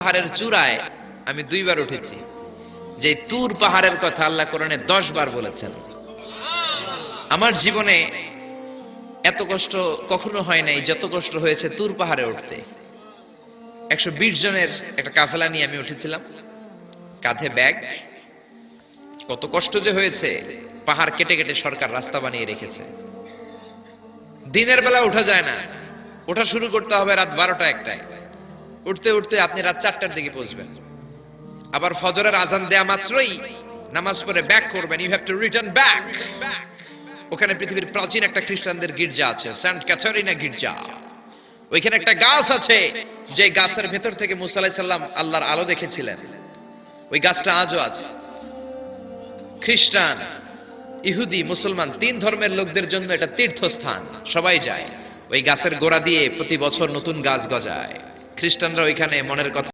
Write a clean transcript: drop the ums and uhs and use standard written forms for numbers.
পাহাড়ের চূড়ায় আমি 2 বার উঠেছি। যে তুর পাহাড়ের কথা আল্লাহ কোরআনে 10 বার বলেছেন। আমার জীবনে এত কষ্ট কখনো হয় নাই যত কষ্ট হয়েছে তুর পাহাড়ে উঠতে। 120 জনের একটা কাফেলা নিয়ে আমি উঠেছিলাম, কাঁধে ব্যাগ। কত কষ্ট যে হয়েছে, পাহাড় কেটে কেটে সরকার রাস্তা বানিয়ে রেখেছে। দিনের বেলা ওঠা যায় না, ওঠা শুরু করতে হবে রাত 12টা 1টায়। উঠতে উঠতে আপনি রাত 4টার দিকে পৌঁছবেন। আবার ফজরের আজান দেয়া মাত্রই নামাজ পড়ে ব্যাক করবেন। You have to return back. ওখানে পৃথিবীর প্রাচীন একটা খ্রিস্টানদের গির্জা আছে, সেন্ট ক্যাথারিনা গির্জা। ওইখানে একটা গাছ আছে, যে গাছের ভেতর থেকে মুসা আলাইহিস সালাম আল্লাহর আলো দেখেছিলেন। ওই গাছটা আজও আছে। খ্রিস্টান, ইহুদি, মুসলমান 3 ধর্মের লোকদের জন্য এটা তীর্থস্থান, সবাই যায়। ওই গাছের গোড়া দিয়ে প্রতি বছর নতুন গাছ গজায়। খ্রিস্টানরা ওইখানে মনের কথা